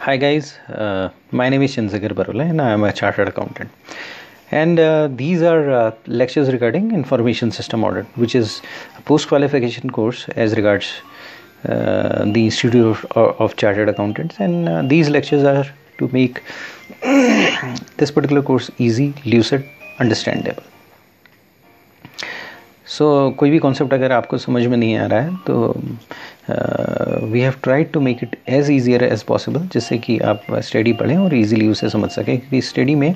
Hi guys, my name is Chinzagir Barula and I am a chartered accountant. And these are lectures regarding information system audit, which is a post-qualification course as regards the Institute of Chartered Accountants. And these lectures are to make this particular course easy, lucid, understandable. सो कोई भी concept अगर आपको समझ में नहीं आ रहा है तो we have tried to make it as easier as possible, जिससे कि आप स्टडी पढ़ें और इजीली उसे समझ सकें, क्योंकि स्टडी में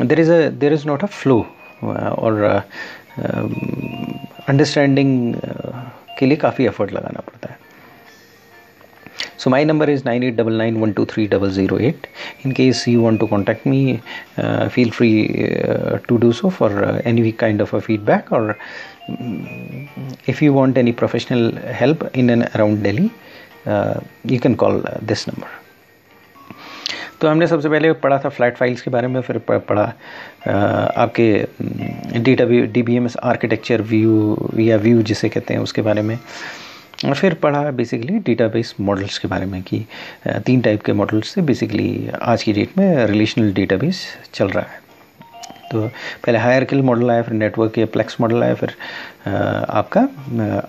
there is not a flow और अंडरस्टैंडिंग के लिए काफ़ी एफर्ट लगाना पड़ता है. So my number is 9899123008. In case you want to contact me, feel free to do so for any kind of a feedback, or if you want any professional help in and around Delhi, you can call this number. तो हमने सबसे पहले पढ़ा था flat files के बारे में, फिर पढ़ा आपके DBMS आर्किटेक्चर व्यू या व्यू जिसे कहते हैं उसके बारे में, और फिर पढ़ा बेसिकली डेटाबेस मॉडल्स के बारे में कि 3 टाइप के मॉडल्स से बेसिकली आज की डेट में रिलेशनल डेटाबेस चल रहा है. तो पहले हायरार्किकल मॉडल आया, फिर नेटवर्क या प्लेक्स मॉडल आया, फिर आपका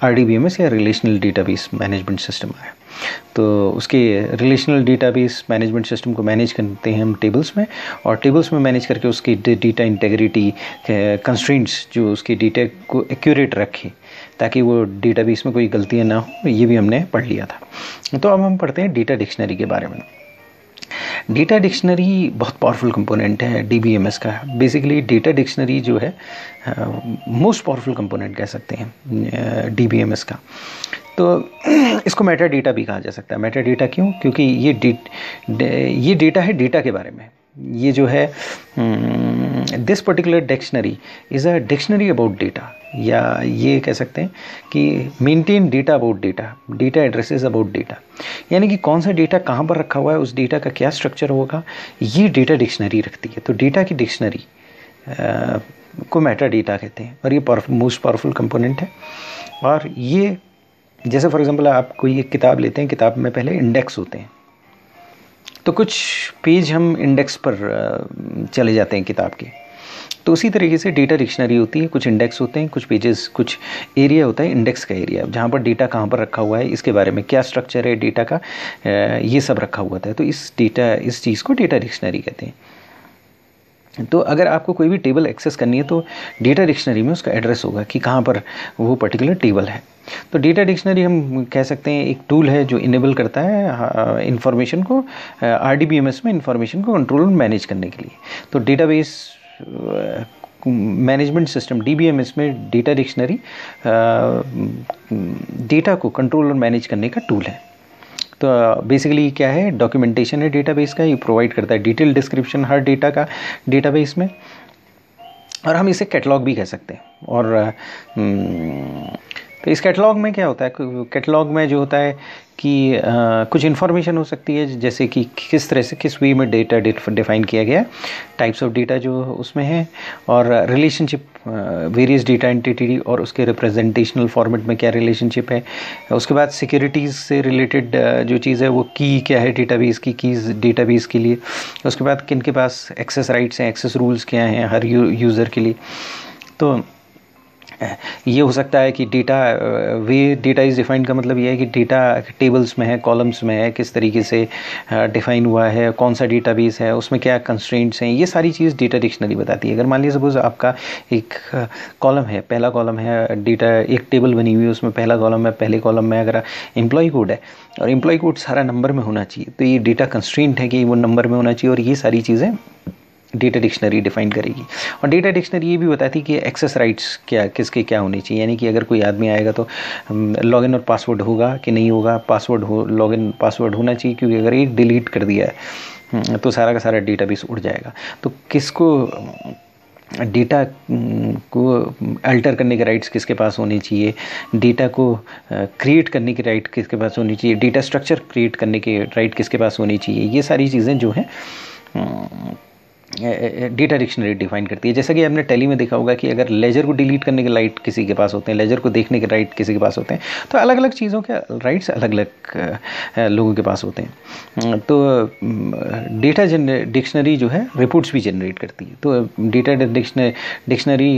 RDBMS या रिलेशनल डेटाबेस मैनेजमेंट सिस्टम आया. तो उसके रिलेशनल डेटाबेस मैनेजमेंट सिस्टम को मैनेज करते हैं हम टेबल्स में, और टेबल्स में मैनेज करके उसकी डेटा इंटेग्रिटी कंस्ट्रेंट्स जो उसके डेटा को एक्यूरेट रखे ताकि वो डेटाबेस में कोई गलतियाँ ना हो, ये भी हमने पढ़ लिया था. तो अब हम पढ़ते हैं डेटा डिक्शनरी के बारे में. डेटा डिक्शनरी बहुत पावरफुल कंपोनेंट है DBMS का. बेसिकली डेटा डिक्शनरी जो है मोस्ट पावरफुल कंपोनेंट कह सकते हैं DBMS का. तो इसको मेटा डेटा भी कहा जा सकता है. मेटा डेटा क्यों? क्योंकि ये डेटा है डेटा के बारे में. ये जो है this particular dictionary is a dictionary about data, या ये कह सकते हैं कि maintain data about data, data addresses about data, यानी कि कौन सा डेटा कहाँ पर रखा हुआ है, उस डेटा का क्या स्ट्रक्चर होगा, ये डेटा डिक्शनरी रखती है. तो डेटा की डिक्शनरी को मेटा डेटा कहते हैं, और ये मोस्ट पावरफुल कंपोनेंट है. और ये जैसे फॉर एग्जांपल आप कोई एक किताब लेते हैं, किताब में पहले इंडेक्स होते हैं, तो कुछ पेज हम इंडेक्स पर चले जाते हैं किताब के. तो उसी तरीके से डेटा डिक्शनरी होती है, कुछ इंडेक्स होते हैं, कुछ पेजेस, कुछ एरिया होता है इंडेक्स का एरिया, जहाँ पर डेटा कहाँ पर रखा हुआ है, इसके बारे में क्या स्ट्रक्चर है डेटा का, ये सब रखा हुआ था. तो इस चीज़ को डेटा डिक्शनरी कहते हैं. तो अगर आपको कोई भी टेबल एक्सेस करनी है तो डेटा डिक्शनरी में उसका एड्रेस होगा कि कहाँ पर वो पर्टिकुलर टेबल है. तो डेटा डिक्शनरी हम कह सकते हैं एक टूल है जो इनेबल करता है इंफॉर्मेशन को, RDBMS में इंफॉर्मेशन को कंट्रोल और मैनेज करने के लिए. तो डेटाबेस मैनेजमेंट सिस्टम DBMS में डेटा डिक्शनरी डेटा को कंट्रोल और मैनेज करने का टूल है. तो बेसिकली क्या है, डॉक्यूमेंटेशन है डेटाबेस का, ये प्रोवाइड करता है डिटेल डिस्क्रिप्शन हर डेटा का डेटाबेस में, और हम इसे कैटलॉग भी कह सकते हैं. और तो इस कैटलॉग में क्या होता है, कैटलॉग में जो होता है कि कुछ इन्फॉर्मेशन हो सकती है, जैसे कि किस तरह से किस वे में डेटा डिफाइन किया गया है, टाइप्स ऑफ डेटा जो उसमें है, और रिलेशनशिप वेरियस डेटा एंटिटी और उसके रिप्रेजेंटेशनल फॉर्मेट में क्या रिलेशनशिप है. उसके बाद सिक्योरिटीज़ से रिलेटेड जो चीज़ है वो की क्या है डेटाबेस की, कीज़ डेटाबेस के लिए. उसके बाद किन के पास एक्सेस राइट्स हैं, एक्सेस रूल्स क्या हैं हर यूज़र के लिए. तो ये हो सकता है कि डेटा इज़ डिफाइंड का मतलब ये है कि डेटा टेबल्स में है, कॉलम्स में है, किस तरीके से डिफाइन हुआ है, कौन सा डेटाबेस है, उसमें क्या कंस्ट्रेंट्स हैं, ये सारी चीज़ डेटा डिक्शनरी बताती है. अगर मान लीजिए सपोज आपका एक कॉलम है, पहला कॉलम है डेटा, एक टेबल बनी हुई है, उसमें पहला कॉलम है, पहले कॉलम में अगर एम्प्लॉय कोड है और एम्प्लॉय कोड सारा नंबर में होना चाहिए, तो ये डेटा कंस्ट्रेंट है कि वो नंबर में होना चाहिए, और ये सारी चीज़ें डेटा डिक्शनरी डिफाइन करेगी. और डेटा डिक्शनरी ये भी बताती है कि एक्सेस राइट्स क्या किसके क्या होने चाहिए, यानी कि अगर कोई आदमी आएगा तो लॉगिन और पासवर्ड होगा कि नहीं होगा, लॉगिन पासवर्ड होना चाहिए, क्योंकि अगर एक डिलीट कर दिया है तो सारा का सारा डेटाबेस उड़ जाएगा. तो किसको डेटा को अल्टर करने के राइट्स किसके पास होने चाहिए, डेटा को क्रिएट करने के राइट किसके पास होनी चाहिए, डेटा स्ट्रक्चर क्रिएट करने के राइट किसके पास होनी चाहिए, ये सारी चीज़ें जो हैं डेटा डिक्शनरी डिफाइन करती है। जैसा कि आपने टैली में देखा होगा कि अगर लेजर को डिलीट करने के राइट किसी के पास होते हैं, लेजर को देखने के राइट किसी के पास होते हैं, तो अलग अलग चीज़ों के राइट्स अलग अलग लोगों के पास होते हैं। तो डेटा डिक्शनरी जो है रिपोर्ट्स भी जनरेट करती है। तो data dictionary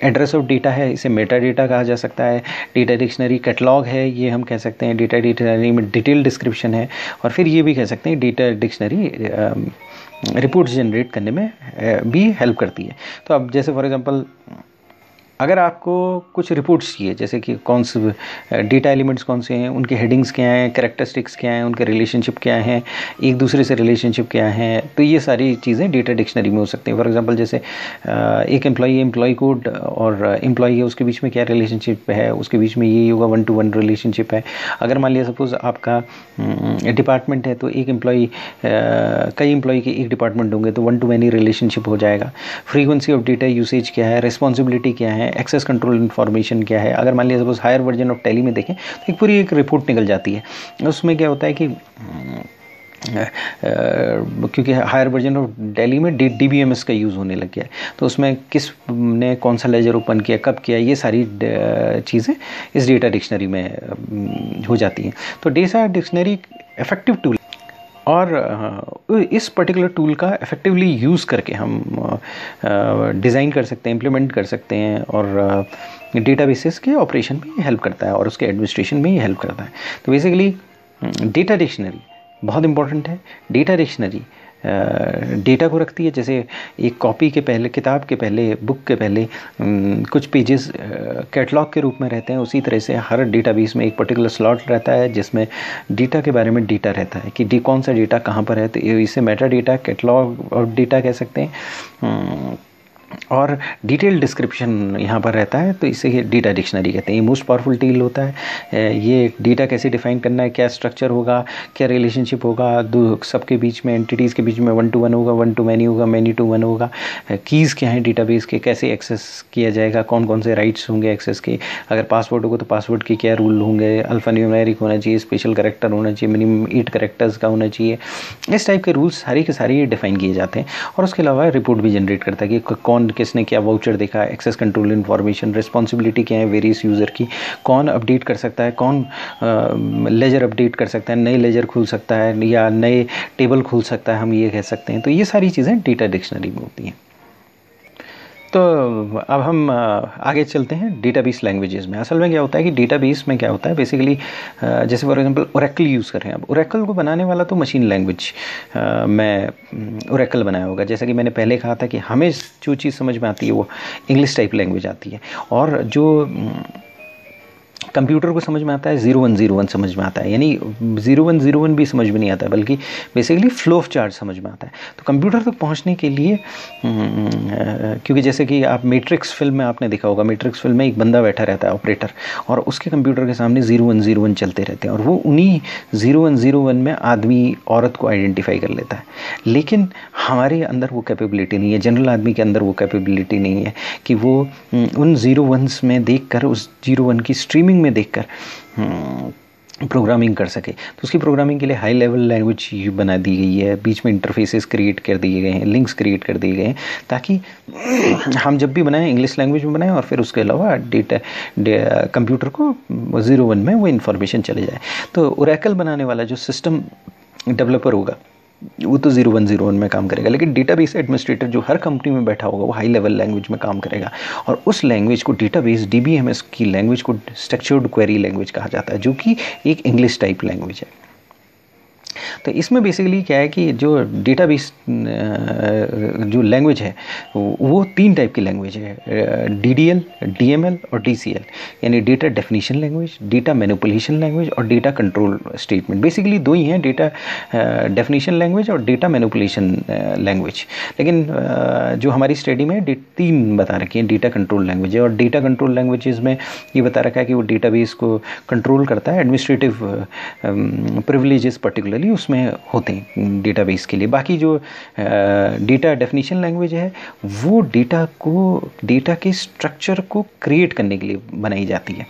address of data है, इसे मेटा डेटा कहा जा सकता है। डेटा डिक्शनरी कैटलॉग है, ये हम कह सकते हैं। डेटा डिक्शनरी में डिटेल डिस्क्रिप्शन है, और फिर ये भी कह सकते हैं डेटा डिक्शनरी रिपोर्ट्स जनरेट करने में भी हेल्प करती है। तो अब जैसे फॉर एग्जांपल अगर आपको कुछ रिपोर्ट्स चाहिए, जैसे कि कौन से डेटा एलिमेंट्स कौन से हैं, उनके हेडिंग्स क्या हैं, कैरेक्टरिस्टिक्स क्या हैं, उनके रिलेशनशिप क्या हैं, एक दूसरे से रिलेशनशिप क्या हैं, तो ये सारी चीज़ें डेटा डिक्शनरी में हो सकती हैं। फॉर एग्जांपल जैसे एक एम्प्लॉय कोड और एम्प्लॉय है, उसके बीच में क्या रिलेशनशिप है, उसके बीच में ये होगा 1-to-1 रिलेशनशिप है। अगर मान लिया सपोज आपका डिपार्टमेंट है, तो एक एम्प्लॉय कई एम्प्लॉय के एक डिपार्टमेंट होंगे, तो 1-to-many रिलेशनशिप हो जाएगा। फ्रीक्वेंसी ऑफ डेटा यूसेज क्या है, रिस्पॉन्सिबिलिटी क्या है, एक्सेस कंट्रोल इन्फॉर्मेशन क्या है। अगर मान लिया suppose higher version of Tally में देखें तो एक पूरी एक रिपोर्ट निकल जाती है। उसमें क्या होता है कि क्योंकि हायर वर्जन ऑफ टैली में DBMS का यूज़ होने लग गया है, तो उसमें किस ने कौन सा लेजर ओपन किया, कब किया, ये सारी चीज़ें इस डेटा डिक्शनरी में हो जाती हैं। तो डेटा डिक्शनरी इफेक्टिव टूल, और इस पर्टिकुलर टूल का इफ़ेक्टिवली यूज़ करके हम डिज़ाइन कर सकते हैं, इम्प्लीमेंट कर सकते हैं, और डेटाबेसेस के ऑपरेशन में हेल्प करता है और उसके एडमिनिस्ट्रेशन में ही हेल्प करता है। तो बेसिकली डेटा डिक्शनरी बहुत इंपॉर्टेंट है। डेटा डिक्शनरी डेटा को रखती है, जैसे एक कॉपी के पहले, किताब के पहले, बुक के पहले कुछ पेजेस कैटलॉग के रूप में रहते हैं, उसी तरह से हर डेटाबेस में एक पर्टिकुलर स्लॉट रहता है जिसमें डेटा के बारे में डेटा रहता है कि कौन सा डेटा कहाँ पर है। तो इसे Meta data, catalogue of data कह सकते हैं, और डिटेल डिस्क्रिप्शन यहाँ पर रहता है, तो इसे डेटा डिक्शनरी कहते हैं। ये मोस्ट पावरफुल टूल होता है। ये डेटा कैसे डिफाइन करना है, क्या स्ट्रक्चर होगा, क्या रिलेशनशिप होगा दो सबके बीच में, एंटिटीज़ के बीच में 1-to-1 होगा, 1-to-many होगा, many-to-1 होगा, कीज़ क्या हैं डेटाबेस के, कैसे एक्सेस किया जाएगा, कौन कौन से राइट्स होंगे एक्सेस के, अगर पासवर्ड होगा तो पासवर्ड के क्या रूल होंगे, अल्फ़ा न्यूमेरिक होना चाहिए, स्पेशल कैरेक्टर होना चाहिए, मिनिमम 8 कैरेक्टर्स का होना चाहिए। इस टाइप के रूल्स सारे के सारे डिफाइन किए जाते हैं। और उसके अलावा रिपोर्ट भी जनरेट करता है कि कौन किसने क्या वाउचर देखा, एक्सेस कंट्रोल इन्फॉर्मेशन, रिस्पॉन्सिबिलिटी क्या है वेरियस यूज़र की, कौन अपडेट कर सकता है, कौन लेजर अपडेट कर सकता है, नए लेजर खुल सकता है या नए टेबल खुल सकता है, हम ये कह सकते हैं। तो ये सारी चीज़ें डेटा डिक्शनरी में होती हैं। तो अब हम आगे चलते हैं डेटाबेस लैंग्वेजेस में। असल में क्या होता है कि डेटाबेस में क्या होता है बेसिकली, जैसे फॉर एग्जांपल ओरेकल यूज़ कर रहे हैं। अब ओरेकल को बनाने वाला तो मशीन लैंग्वेज में ओरेकल बनाया होगा। जैसा कि मैंने पहले कहा था कि हमें जो चीज़ समझ में आती है वो इंग्लिश टाइप लैंग्वेज आती है, और जो कंप्यूटर को समझ में आता है 0101 समझ में आता है, यानी 0101 भी समझ में नहीं आता है, बल्कि बेसिकली फ्लो ऑफ चार्ट समझ में आता है। तो कंप्यूटर तक पहुंचने के लिए क्योंकि जैसे कि आप मैट्रिक्स फिल्म में आपने देखा होगा, मैट्रिक्स फिल्म में एक बंदा बैठा रहता है ऑपरेटर, और उसके कंप्यूटर के सामने 0101 चलते रहते हैं, और वो उन्हीं 0101 में आदमी औरत को आइडेंटिफाई कर लेता है। लेकिन हमारे अंदर वो कैपेबिलिटी नहीं है, जनरल आदमी के अंदर वो कैपेबिलिटी नहीं है कि वो उन 01s में देखकर, उस 01 की स्ट्रीमिंग में देखकर प्रोग्रामिंग कर सके। तो उसकी प्रोग्रामिंग के लिए हाई लेवल लैंग्वेज बना दी गई है, बीच में इंटरफेसेस क्रिएट कर दिए गए हैं, लिंक्स क्रिएट कर दिए गए हैं, ताकि हम जब भी बनाएं इंग्लिश लैंग्वेज में बनाएं, और फिर उसके अलावा कंप्यूटर को 01 में वो इन्फॉर्मेशन चले जाए। तो ओरेकल बनाने वाला जो सिस्टम डेवलपर होगा वो तो 0101 में काम करेगा, लेकिन डेटाबेस एडमिनिस्ट्रेटर जो हर कंपनी में बैठा होगा वो हाई लेवल लैंग्वेज में काम करेगा, और उस लैंग्वेज को डेटाबेस DBMS की लैंग्वेज को स्ट्रक्चर्ड क्वेरी लैंग्वेज कहा जाता है, जो कि एक इंग्लिश टाइप लैंग्वेज है। तो इसमें बेसिकली क्या है कि जो डेटाबेस जो लैंग्वेज है वो 3 टाइप की लैंग्वेज है, DDL, DML और DCL, यानी data definition language, data manipulation language और डेटा कंट्रोल स्टेटमेंट। बेसिकली 2 ही हैं, डेटा डेफिनेशन लैंग्वेज और डेटा मैनिपुलेशन लैंग्वेज। लेकिन जो हमारी स्टडी में 3 बता रखी हैं, डेटा कंट्रोल लैंग्वेज है, और डेटा कंट्रोल लैंग्वेजेस में ये बता रखा है कि वो डेटाबेस को कंट्रोल करता है, एडमिनिस्ट्रेटिव प्रिविलेजेस पर्टिकुलरली उसमें होते हैं डेटाबेस के लिए। बाकी जो डेटा डेफिनेशन लैंग्वेज है वो डेटा के स्ट्रक्चर को क्रिएट करने के लिए बनाई जाती है।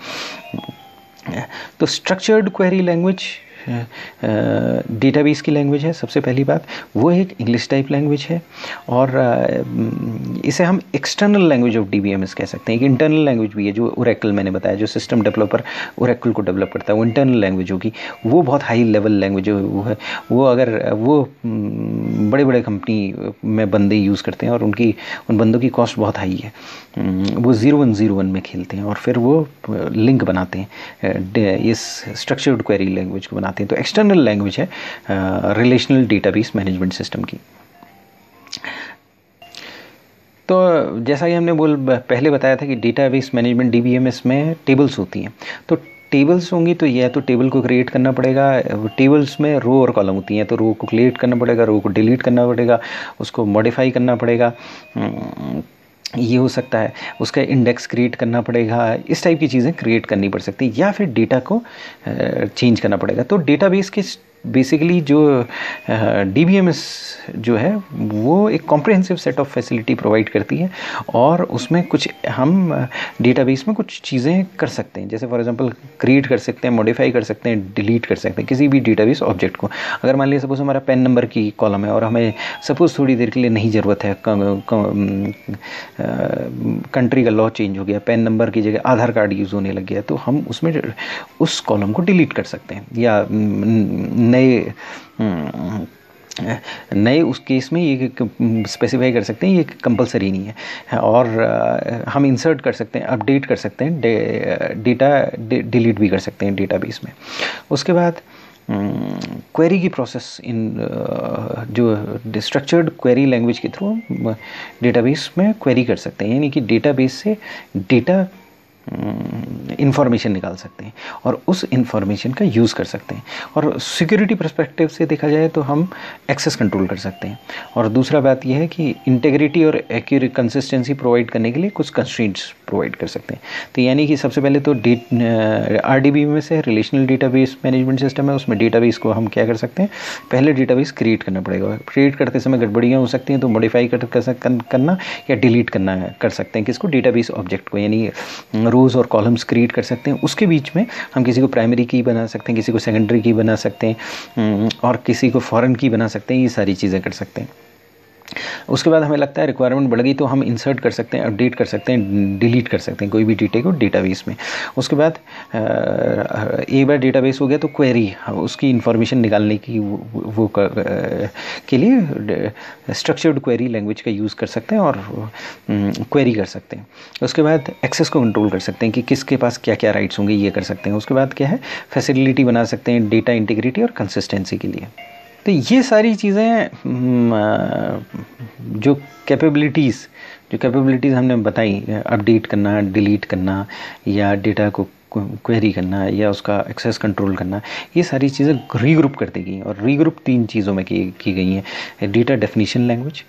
तो स्ट्रक्चर्ड क्वेरी लैंग्वेज डेटाबेस की लैंग्वेज है सबसे पहली बात, वो एक इंग्लिश टाइप लैंग्वेज है और इसे हम एक्सटर्नल लैंग्वेज ऑफ डीबीएमएस कह सकते हैं। एक इंटरनल लैंग्वेज भी है जो ओरेकल मैंने बताया, जो सिस्टम डेवलपर ओरेकल को डेवलप करता है, वो इंटरनल लैंग्वेज होगी, वो बहुत हाई लेवल लैंग्वेज वो है। वो अगर वो बड़े बड़े कंपनी में बंदे यूज़ करते हैं और उन बंदों की कॉस्ट बहुत हाई है। वो 0101 में खेलते हैं और फिर वो लिंक बनाते हैं, इस स्ट्रक्चर्ड क्वेरी लैंग्वेज को बनाते हैं। तो एक्सटर्नल लैंग्वेज है रिलेशनल डेटाबेस मैनेजमेंट सिस्टम की। तो जैसा कि हमने पहले बताया था कि डेटाबेस मैनेजमेंट डीबीएमएस में टेबल्स होती हैं। तो टेबल्स होंगी तो यह तो टेबल को क्रिएट करना पड़ेगा। टेबल्स में रो और कॉलम होती हैं, तो रो को क्रिएट करना पड़ेगा, रो को डिलीट करना पड़ेगा, उसको मॉडिफाई करना पड़ेगा, ये हो सकता है, उसका इंडेक्स क्रिएट करना पड़ेगा, इस टाइप की चीज़ें क्रिएट करनी पड़ सकती है, या फिर डेटा को चेंज करना पड़ेगा। तो डेटाबेस के बेसिकली जो डीबीएमएस जो है वो एक comprehensive set of facility provide करती है और उसमें कुछ हम डेटाबेस में कुछ चीज़ें कर सकते हैं, जैसे फॉर एग्जांपल क्रिएट कर सकते हैं, मॉडिफाई कर सकते हैं, डिलीट कर सकते हैं किसी भी डेटाबेस ऑब्जेक्ट को। अगर मान लीजिए सपोज हमारा पैन नंबर की कॉलम है और हमें सपोज थोड़ी देर के लिए नहीं ज़रूरत है, कंट्री का लॉ चेंज हो गया, पैन नंबर की जगह आधार कार्ड यूज़ होने लग गया, तो हम उसमें उस कॉलम को डिलीट कर सकते हैं, या नए उस केस में ये स्पेसिफाई कर सकते हैं, ये कंपलसरी नहीं है। और हम इंसर्ट कर सकते हैं, अपडेट कर सकते हैं, डेटा डिलीट भी कर सकते हैं डेटाबेस में। उसके बाद क्वेरी की प्रोसेस इन जो स्ट्रक्चर्ड क्वेरी लैंग्वेज के थ्रू डेटाबेस में क्वेरी कर सकते हैं, यानी कि डेटाबेस से डेटा इंफॉर्मेशन निकाल सकते हैं और उस इंफॉर्मेशन का यूज़ कर सकते हैं। और सिक्योरिटी पर्सपेक्टिव से देखा जाए तो हम एक्सेस कंट्रोल कर सकते हैं। और दूसरा बात यह है कि इंटेग्रिटी और एक्यूरेट कंसिस्टेंसी प्रोवाइड करने के लिए कुछ कंस्ट्रेंट्स प्रोवाइड कर सकते हैं। तो यानी कि सबसे पहले तो RDB में से रिलेशनल डेटाबेस मैनेजमेंट सिस्टम है, उसमें डेटाबेस को हम क्या कर सकते हैं, पहले डेटाबेस क्रिएट करना पड़ेगा। क्रिएट करते समय गड़बड़ियाँ हो सकती हैं, तो मॉडिफाई करना या डिलीट करना कर सकते हैं किसको, डेटाबेस ऑब्जेक्ट को, यानी रोज़ और कॉलम्स क्रिएट कर सकते हैं। उसके बीच में हम किसी को प्राइमरी की बना सकते हैं, किसी को सेकेंडरी की बना सकते हैं और किसी को फॉरेन की बना सकते हैं, ये सारी चीज़ें कर सकते हैं। उसके बाद हमें लगता है रिक्वायरमेंट बढ़ गई तो हम इंसर्ट कर सकते हैं, अपडेट कर सकते हैं, डिलीट कर सकते हैं कोई भी डेटा को डेटाबेस में। उसके बाद एक बार डेटाबेस हो गया तो क्वेरी, उसकी इंफॉर्मेशन निकालने की के लिए स्ट्रक्चर्ड क्वेरी लैंग्वेज का यूज़ कर सकते हैं और क्वेरी कर सकते हैं। उसके बाद एक्सेस को कंट्रोल कर सकते हैं कि किसके पास क्या क्या राइट्स होंगे, ये कर सकते हैं। उसके बाद क्या है, फैसिलिटी बना सकते हैं डेटा इंटीग्रिटी और कंसिस्टेंसी के लिए। तो ये सारी चीज़ें जो कैपेबिलिटीज़ हमने बताई, अपडेट करना, डिलीट करना या डेटा को क्वेरी करना या उसका एक्सेस कंट्रोल करना, ये सारी चीज़ें रीग्रुप कर दी गई। और रीग्रुप 3 चीज़ों में की गई हैं, डेटा डेफिनेशन लैंग्वेज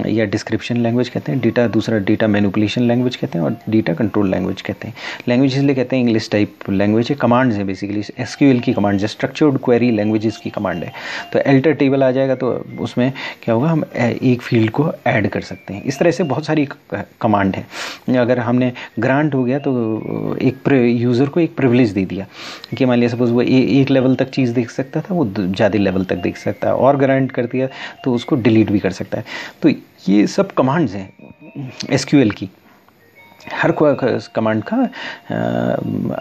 या डिस्क्रिप्शन लैंग्वेज कहते हैं, दूसरा डेटा मैनिपुलेशन लैंग्वेज कहते हैं और डेटा कंट्रोल लैंग्वेज कहते हैं। लैंग्वेज इसलिए कहते हैं इंग्लिश टाइप लैंग्वेज है, कमांड्स है बेसिकली, SQL की कमांड्स है, स्ट्रक्चर्ड क्वेरी लैंग्वेजेस की कमांड है। तो एल्टर टेबल आ जाएगा तो उसमें क्या होगा, हम एक फील्ड को ऐड कर सकते हैं। इस तरह से बहुत सारी कमांड है। अगर हमने ग्रांट हो गया तो एक यूज़र को एक प्रिविलेज दे दिया कि मान लिया सपोज वो एक लेवल तक चीज़ देख सकता था, वो ज़्यादा लेवल तक देख सकता है, और ग्रांट कर दिया तो उसको डिलीट भी कर सकता है। तो ये सब कमांड्स हैं SQL की। हर कमांड का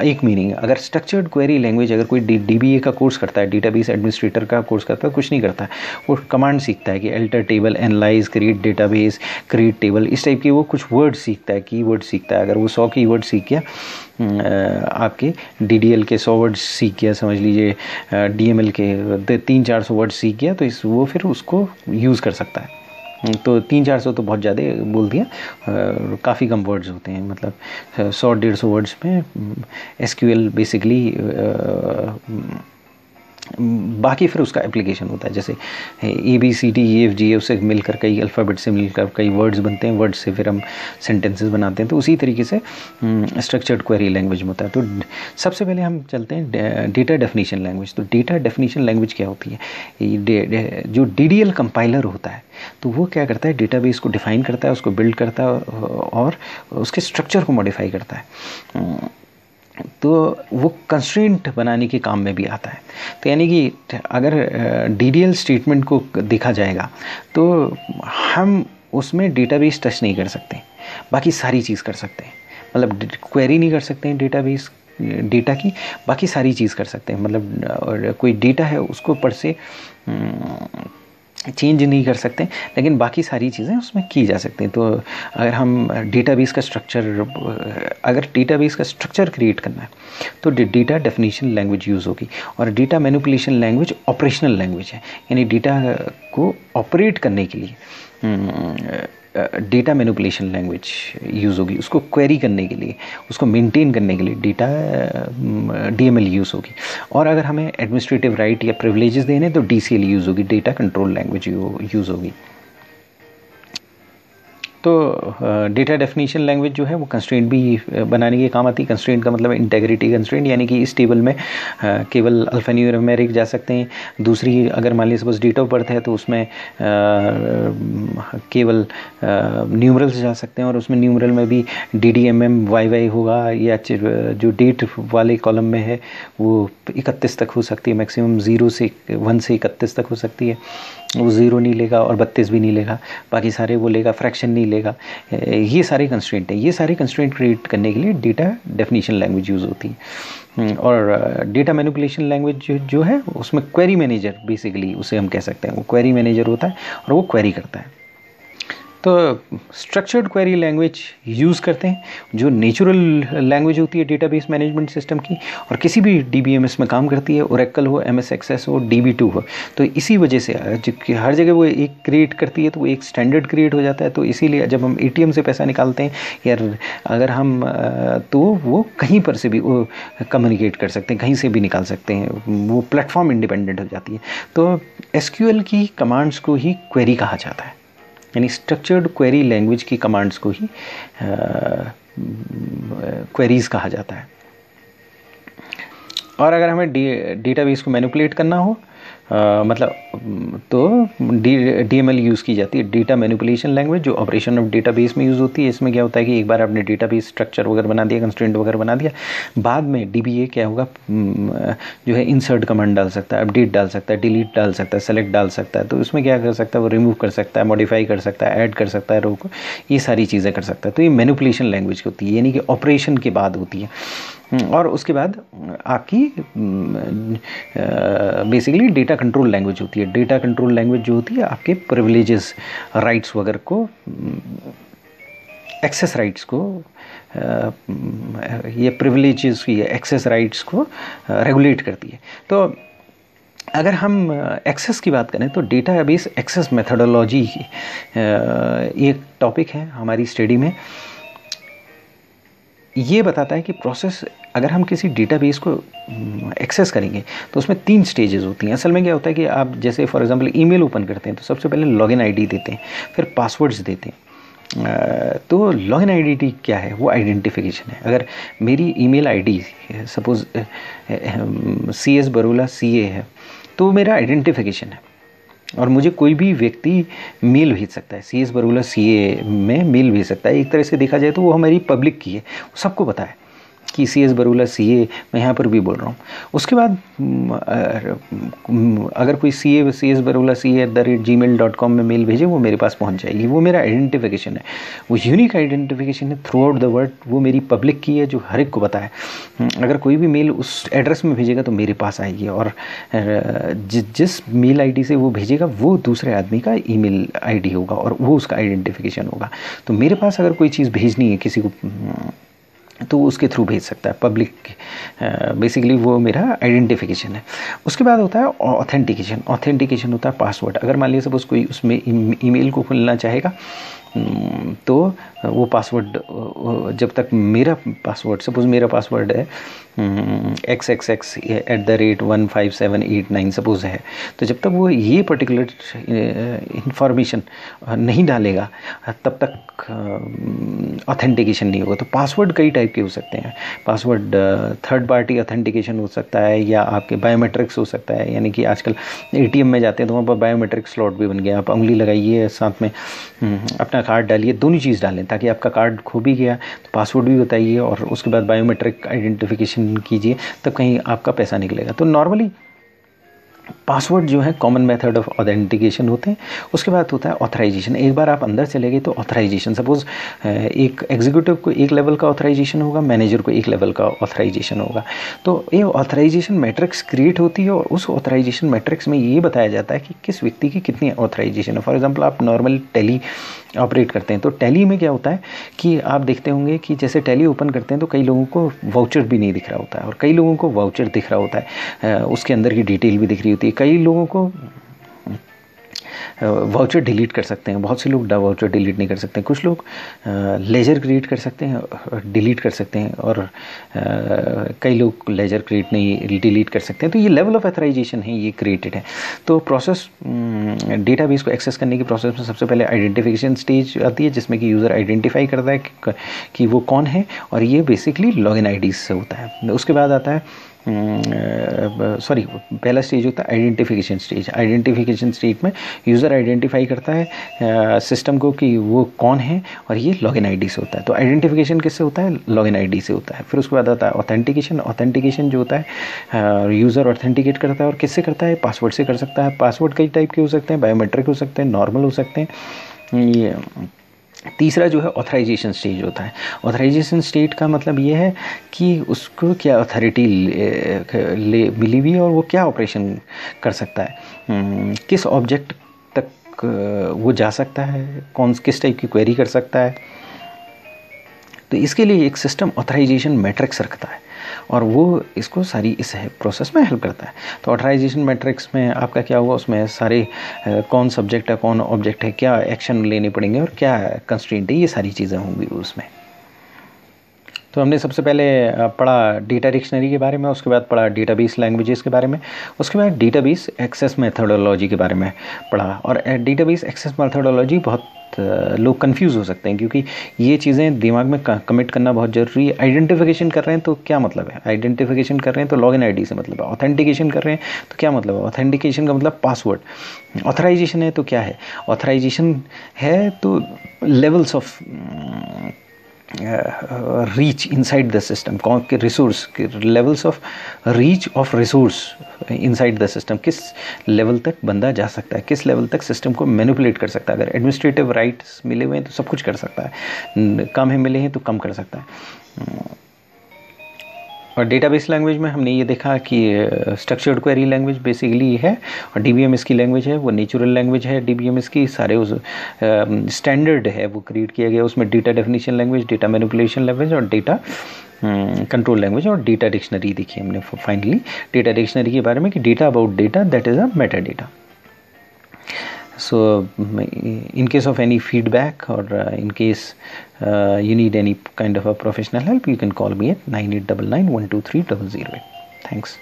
एक मीनिंग है। अगर स्ट्रक्चर्ड क्वेरी लैंग्वेज, अगर कोई DBA का कोर्स करता है, डेटाबेस एडमिनिस्ट्रेटर का कोर्स करता है, कुछ नहीं करता है, वो कमांड सीखता है कि alter table, analyse, create database, create table, इस टाइप के वो कुछ वर्ड सीखता है, कीवर्ड सीखता है। अगर वो 100 कीवर्ड सीख गया, आपके DDL के 100 वर्ड सीख गया, समझ लीजिए DML के 300-400 वर्ड सीख गया, तो वो फिर उसको यूज़ कर सकता है। तो 300-400 तो बहुत ज़्यादा बोल दिया, काफ़ी कम वर्ड्स होते हैं, मतलब 100-150 वर्ड्स में SQL बेसिकली। बाकी फिर उसका एप्लीकेशन होता है, जैसे ABCDEFG, उससे मिलकर कई अल्फ़ाबेट से मिलकर कई वर्ड्स बनते हैं, वर्ड्स से फिर हम सेंटेंसेस बनाते हैं। तो उसी तरीके से स्ट्रक्चर्ड क्वेरी लैंग्वेज में होता है। तो सबसे पहले हम चलते हैं डेटा डेफिनेशन लैंग्वेज। तो डेटा डेफिनेशन लैंग्वेज क्या होती है, जो DDL कंपाइलर होता है, तो वो क्या करता है, डेटाबेस को डिफ़ाइन करता है, उसको बिल्ड करता है और उसके स्ट्रक्चर को मॉडिफाई करता है। तो वो कंस्ट्रेंट बनाने के काम में भी आता है। तो यानी कि अगर DDL स्टेटमेंट को देखा जाएगा तो हम उसमें डेटाबेस टच नहीं कर सकते, बाकी सारी चीज़ कर सकते हैं। मतलब क्वेरी नहीं कर सकते हैं डेटाबेस डेटा की, बाकी सारी चीज़ कर सकते हैं। मतलब और कोई डेटा है उसको पर से चेंज नहीं कर सकते, लेकिन बाकी सारी चीज़ें उसमें की जा सकती हैं। तो अगर हम डेटाबेस का स्ट्रक्चर क्रिएट करना है तो डेटा डेफिनेशन लैंग्वेज यूज़ होगी। और data manipulation language operational language है, यानी डेटा को ऑपरेट करने के लिए डेटा मैनिपुलेशन लैंग्वेज यूज़ होगी। उसको क्वेरी करने के लिए, उसको मेंटेन करने के लिए डेटा DML यूज़ होगी। और अगर हमें एडमिनिस्ट्रेटिव राइट या प्रिविलेजेस देने तो DCL यूज़ होगी, डेटा कंट्रोल लैंग्वेज यूज़ होगी। तो डेटा डेफिनेशन लैंग्वेज जो है वो कंस्ट्रेंट भी बनाने के काम आती है। कंस्ट्रेंट का मतलब इंटेग्रिटी कंस्ट्रेंट, यानी कि इस टेबल में केवल अल्फ़ान्यूमेरिक जा सकते हैं। दूसरी अगर मान लीजिए सपोज डेट ऑफ बर्थ है तो उसमें केवल न्यूमरल्स जा सकते हैं, और उसमें न्यूमरल में भी DDMM YY होगा, या जो डेट वाले कॉलम में है वो 31 तक हो सकती है, मैक्सिमम 1 से 31 तक हो सकती है। वो 0 नहीं लेगा और 32 भी नहीं लेगा, बाकी सारे वो लेगा, फ्रैक्शन नहीं लेगा। ये सारे कंस्ट्रेंट हैं। ये सारे कंस्ट्रेंट क्रिएट करने के लिए डेटा डेफिनेशन लैंग्वेज यूज़ होती है। और डेटा मैनिपुलेशन लैंग्वेज जो है उसमें क्वेरी मैनेजर, बेसिकली उसे हम कह सकते हैं, वो क्वेरी मैनेजर होता है और वो क्वेरी करता है। तो स्ट्रक्चर्ड क्वेरी लैंग्वेज यूज़ करते हैं जो नेचुरल लैंग्वेज होती है डेटाबेस मैनेजमेंट सिस्टम की, और किसी भी DBMS में काम करती है, ओरेकल हो, MS एक्सेस हो, DB2 हो। तो इसी वजह से हर जगह वो एक क्रिएट करती है, तो वो एक स्टैंडर्ड क्रिएट हो जाता है। तो इसीलिए जब हम ATM से पैसा निकालते हैं या अगर हम तो वो कहीं पर से भी वो कम्युनिकेट कर सकते हैं, कहीं से भी निकाल सकते हैं, वो प्लेटफॉर्म इंडिपेंडेंट हो जाती है। तो SQL की कमांड्स को ही क्वेरी कहा जाता है, यानी स्ट्रक्चर्ड क्वेरी लैंग्वेज की कमांड्स को ही क्वेरीज कहा जाता है। और अगर हमें डेटाबेस को मैनिपुलेट करना हो मतलब तो DML यूज़ की जाती है, डेटा मैनिपुलेशन लैंग्वेज, जो ऑपरेशन ऑफ डेटाबेस में यूज़ होती है। इसमें क्या होता है कि एक बार आपने डेटाबेस स्ट्रक्चर वगैरह बना दिया, कंस्ट्रेंट वगैरह बना दिया, बाद में DBA क्या होगा, जो है इंसर्ट कमांड डाल सकता है, अपडेट डाल सकता है, डिलीट डाल सकता है, सेलेक्ट डाल सकता है। तो इसमें क्या कर सकता है, वो रिमूव कर सकता है, मॉडिफाई कर सकता है, ऐड कर सकता है रो को, ये सारी चीज़ें कर सकता है। तो ये मैनिपुलेशन लैंग्वेज होती है, यानी कि ऑपरेशन के बाद होती है। और उसके बाद आपकी बेसिकली डेटा कंट्रोल लैंग्वेज होती है। डेटा कंट्रोल लैंग्वेज जो होती है आपके प्रिविलेजेस, राइट्स वगैरह को, एक्सेस राइट्स को, ये प्रिविलेजेस की एक्सेस राइट्स को रेगुलेट करती है। तो अगर हम एक्सेस की बात करें तो डेटाबेस एक्सेस मेथोडोलॉजी एक टॉपिक है हमारी स्टडी में। ये बताता है कि प्रोसेस, अगर हम किसी डेटाबेस को एक्सेस करेंगे तो उसमें 3 स्टेजेस होती हैं। असल में क्या होता है कि आप जैसे फॉर एग्जांपल ईमेल ओपन करते हैं तो सबसे पहले लॉगिन आईडी देते हैं, फिर पासवर्ड्स देते हैं। तो लॉगिन आईडी क्या है, वो आइडेंटिफिकेशन है। अगर मेरी email ID suppose CS Barola CA है तो मेरा आइडेंटिफिकेशन है, और मुझे कोई भी व्यक्ति मेल भेज सकता है, CS Barola CA में मेल भेज सकता है। एक तरह से देखा जाए तो वो हमारी पब्लिक की है, सबको पता है कि CS Barola CA, मैं यहाँ पर भी बोल रहा हूँ। उसके बाद अगर कोई CS Barola CA@gmail.com में मेल भेजे, वो मेरे पास पहुँच जाएगी, वो मेरा आइडेंटिफिकेशन है, वो यूनिक आइडेंटिफिकेशन है थ्रू आउट द वर्ल्ड, वो मेरी पब्लिक की है, जो हर एक को पता है। अगर कोई भी मेल उस एड्रेस में भेजेगा तो मेरे पास आएगी, और जिस मेल ID से वो भेजेगा वो दूसरे आदमी का ईमेल ID होगा, और वो उसका आइडेंटिफिकेशन होगा। तो मेरे पास अगर कोई चीज़ भेजनी है किसी को तो उसके थ्रू भेज सकता है, पब्लिक बेसिकली वो मेरा आइडेंटिफिकेशन है। उसके बाद होता है ऑथेंटिकेशन। ऑथेंटिकेशन होता है पासवर्ड। अगर मान लीजिए सपोज कोई उसमें ईमेल को खुलना चाहेगा तो वो पासवर्ड, जब तक मेरा पासवर्ड, सपोज मेरा पासवर्ड है XXX@15789 सपोज है, तो जब तक वो ये पर्टिकुलर इंफॉर्मेशन नहीं डालेगा तब तक ऑथेंटिकेशन नहीं होगा। तो पासवर्ड कई टाइप के हो सकते हैं। पासवर्ड थर्ड पार्टी ऑथेंटिकेशन हो सकता है, या आपके बायोमेट्रिक्स हो सकता है, यानी कि आजकल ATM में जाते हैं तो वहाँ पर बायोमेट्रिक स्लॉट भी बन गया। आप उंगली लगाइए, साथ में अपना कार्ड डालिए, दोनों चीज़ डालें ताकि आपका कार्ड खो भी गया तो पासवर्ड भी बताइए और उसके बाद बायोमेट्रिक आइडेंटिफिकेशन कीजिए, तब कहीं आपका पैसा निकलेगा। तो नॉर्मली पासवर्ड जो है कॉमन मेथड ऑफ ऑथेंटिकेशन होते हैं। उसके बाद होता है ऑथराइजेशन। एक बार आप अंदर चले गए तो ऑथराइजेशन, सपोज एक एग्जीक्यूटिव को एक लेवल का ऑथराइजेशन होगा, मैनेजर को एक लेवल का ऑथराइजेशन होगा। तो ये ऑथराइजेशन मैट्रिक्स क्रिएट होती है और उस ऑथराइजेशन मैट्रिक्स में ये बताया जाता है कि किस व्यक्ति की कितनी ऑथराइजेशन है। फॉर एग्जाम्पल आप नॉर्मल टैली ऑपरेट करते हैं तो टैली में क्या होता है कि आप देखते होंगे कि जैसे टैली ओपन करते हैं तो कई लोगों को वाउचर भी नहीं दिख रहा होता है और कई लोगों को वाउचर दिख रहा होता है, उसके अंदर की डिटेल भी दिख रही होती है। कई लोगों को वाउचर डिलीट कर सकते हैं, बहुत से लोग वाउचर डिलीट नहीं कर सकते, कुछ लोग लेजर क्रिएट कर सकते हैं डिलीट कर सकते हैं और कई लोग लेजर क्रिएट नहीं डिलीट कर सकते हैं। तो ये लेवल ऑफ ऑथराइजेशन है, ये क्रिएटेड है। तो प्रोसेस डेटाबेस को एक्सेस करने की प्रोसेस में सबसे पहले आइडेंटिफिकेशन स्टेज आती है जिसमें कि यूज़र आइडेंटिफाई करता है कि वो कौन है और ये बेसिकली लॉगिन आईडी से होता है। उसके बाद आता है पहला स्टेज होता है आइडेंटिफिकेशन स्टेज। आइडेंटिफिकेशन स्टेज में यूज़र आइडेंटिफाई करता है सिस्टम को कि वो कौन है और ये लॉगिन आईडी से होता है। तो आइडेंटिफिकेशन किससे होता है? लॉगिन आईडी से होता है। फिर उसके बाद आता है ऑथेंटिकेशन। ऑथेंटिकेशन जो होता है यूज़र ऑथेंटिकेट करता है और किससे करता है? पासवर्ड से कर सकता है। पासवर्ड कई टाइप के हो सकते हैं, बायोमेट्रिक हो सकते हैं, नॉर्मल हो सकते हैं। ये तीसरा जो है ऑथराइजेशन स्टेज होता है। ऑथराइजेशन स्टेज का मतलब ये है कि उसको क्या अथॉरिटी मिली हुई है और वो क्या ऑपरेशन कर सकता है, किस ऑब्जेक्ट तक वो जा सकता है, किस टाइप की क्वेरी कर सकता है। तो इसके लिए एक सिस्टम ऑथराइजेशन मैट्रिक्स रखता है और वो इसको सारी इस प्रोसेस में हेल्प करता है। तो ऑथराइजेशन मैट्रिक्स में आपका क्या होगा, उसमें सारे कौन सब्जेक्ट है, कौन ऑब्जेक्ट है, क्या एक्शन लेने पड़ेंगे और क्या कंस्ट्रेंट है, ये सारी चीज़ें होंगी उसमें। तो हमने सबसे पहले पढ़ा डेटा डिक्शनरी के बारे में, उसके बाद पढ़ा डेटाबेस लैंग्वेजेस के बारे में, उसके बाद डेटाबेस एक्सेस मेथडोलॉजी के बारे में पढ़ा। और डेटाबेस एक्सेस मेथडोलॉजी बहुत लोग कंफ्यूज हो सकते हैं क्योंकि ये चीज़ें दिमाग में कमिट करना बहुत ज़रूरी है। आइडेंटिफिकेशन कर रहे हैं तो क्या मतलब है? आइडेंटिफिकेशन कर रहे हैं तो लॉगिन आईडी से मतलब है। ऑथेंटिकेशन कर रहे हैं तो क्या मतलब है? ऑथेंटिकेशन का मतलब पासवर्ड। ऑथराइजेशन है तो क्या है? ऑथराइजेशन है तो levels of reach inside the system, कौन के रिसोर्स के levels of reach of resource inside the system, किस लेवल तक बंदा जा सकता है, किस लेवल तक सिस्टम को मैनिपुलेट कर सकता है। अगर एडमिनिस्ट्रेटिव राइट्स मिले हुए हैं तो सब कुछ कर सकता है, कम है मिले हैं तो कम कर सकता है। और डेटाबेस लैंग्वेज में हमने ये देखा कि स्ट्रक्चर्ड क्वेरी लैंग्वेज बेसिकली है और डीबीएमएस की लैंग्वेज है वो नेचुरल लैंग्वेज है। डीबीएमएस की सारे उस स्टैंडर्ड है वो क्रिएट किया गया, उसमें data definition language, data manipulation language और डेटा कंट्रोल लैंग्वेज और डेटा डिक्शनरी देखी हमने फाइनली डेटा डिक्शनरी के बारे में कि data about data that is a Meta data. So in case of any feedback or in case you need any kind of a professional help, you can call me at 9899 123 008. Thanks.